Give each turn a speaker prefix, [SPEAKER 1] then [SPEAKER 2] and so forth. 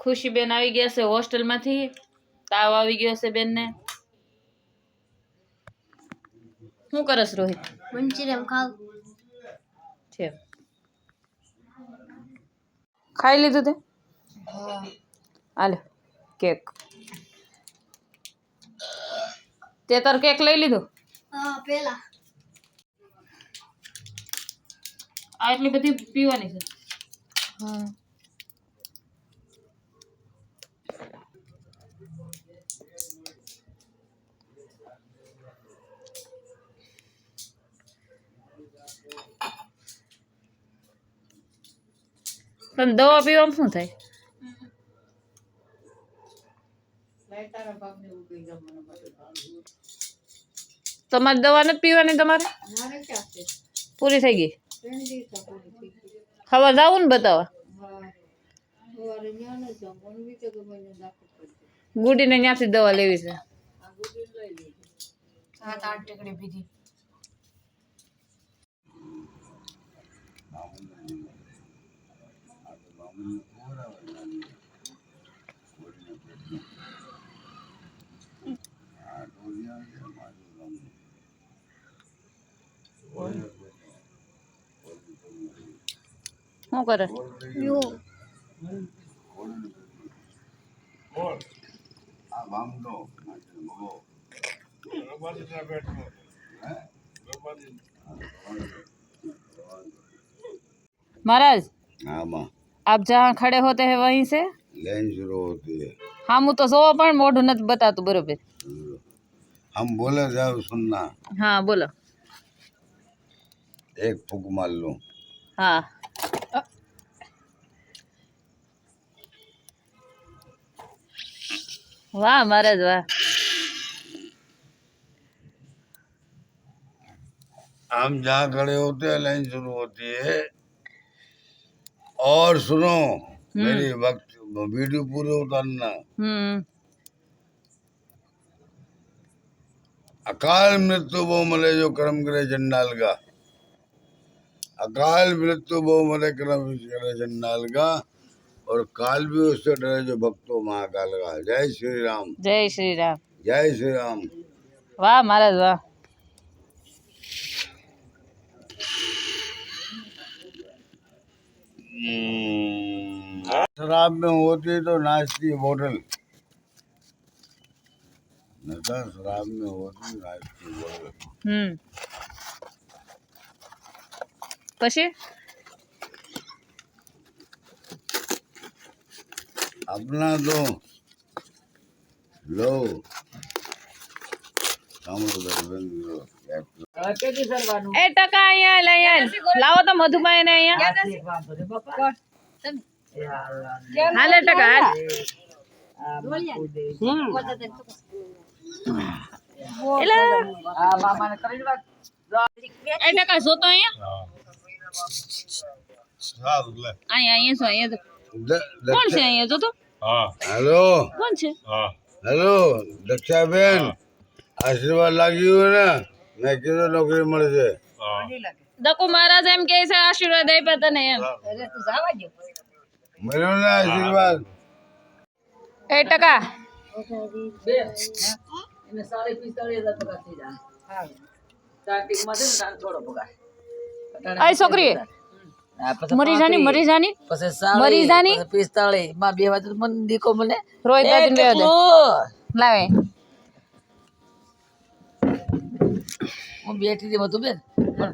[SPEAKER 1] ખુશી બેન આવી ગયા છે હોસ્ટેલ માંથી, તાવ આવી ગયો છે બેન ને। શું કરસ રોહિત?
[SPEAKER 2] મંચુરિયન ખાવ
[SPEAKER 1] છે। ખાઈ લીધું તે? હાલે કેક। તે તાર કેક લઈ લીધો?
[SPEAKER 2] હા પેલા
[SPEAKER 1] આટલી બધી પીવાની છે? હા પણ દવા પીવામાં શું થાય? તમારે દવા નથી પીવાની? તમારે પૂરી થઈ ગઈ? હવે જાવું ને બતાવવા? ગુડીને ત્યાંથી દવા લેવી છે।
[SPEAKER 2] 7-8 ટીકડી પીધી।
[SPEAKER 1] શું કરે? महाराज
[SPEAKER 3] हाँ माँ,
[SPEAKER 1] आप जहाँ खड़े होते हैं वहीं से
[SPEAKER 3] लाइन शुरू होती है।
[SPEAKER 1] हम तो सो पण मोढू નથી બતાતું બરોબર।
[SPEAKER 3] हम बोले जाओ सुनना।
[SPEAKER 1] हाँ बोलो।
[SPEAKER 3] एक फूक मार लूं।
[SPEAKER 1] हाँ वाह महाराज वाह।
[SPEAKER 3] हम जहाँ खड़े होते हैं लाइन शुरू होती है। और सुनो, मेरी वक्त वीडियो पूरे उतारना। अकाल मृत्यु वो मरे जो कर्म करे जंडाल का। अकाल मृत्यु वो मरे कर्म करे जंडाल का। और काल भी उससे डरे जो भक्तों महाकाल का। जय श्री राम।
[SPEAKER 1] जय श्री राम।
[SPEAKER 3] जय श्री राम।
[SPEAKER 1] वाह महाराज वाह।
[SPEAKER 3] शराब में होती तो नाचती बोतल। नशा शराब में होती नाचती बोतल।
[SPEAKER 1] પછી
[SPEAKER 3] अपना तो लो
[SPEAKER 1] એ ટકા અહીંયા લઈ આલ લાવો તો મધુભાઈ ને અહીંયા હાલે ટકા હાલ એલા આ મામાને કરી વાત એ ટકા જોતો અહીંયા સારું લે અહીંયા છો અહીંયા કોણ છે અહીંયા જોતો
[SPEAKER 3] હા હેલો
[SPEAKER 1] કોણ છે
[SPEAKER 3] હા હેલો દક્ષાબેન આશીર્વાદ લાગ્યું હોય ને મેં કીધું નોકરી મળશે
[SPEAKER 1] દકુ મહારાજ એમ કહે છે આશીર્વાદ આપ્યા તને એમ
[SPEAKER 3] મળ્યો ને આશીર્વાદ
[SPEAKER 1] એ ટકા
[SPEAKER 4] એને 45,000 પગાર થઈ જાય સ્ટાર્ટિંગ માં છે ને તાર થોડો પગાર
[SPEAKER 1] આય છોકરી મરી જાની
[SPEAKER 4] પછી
[SPEAKER 1] મરી જાની
[SPEAKER 4] 45 માં બે વાત મને દીકો મને
[SPEAKER 1] રોઈ દાદી બે દે લાવે
[SPEAKER 4] હું બેઠી હતી તું બેન પણ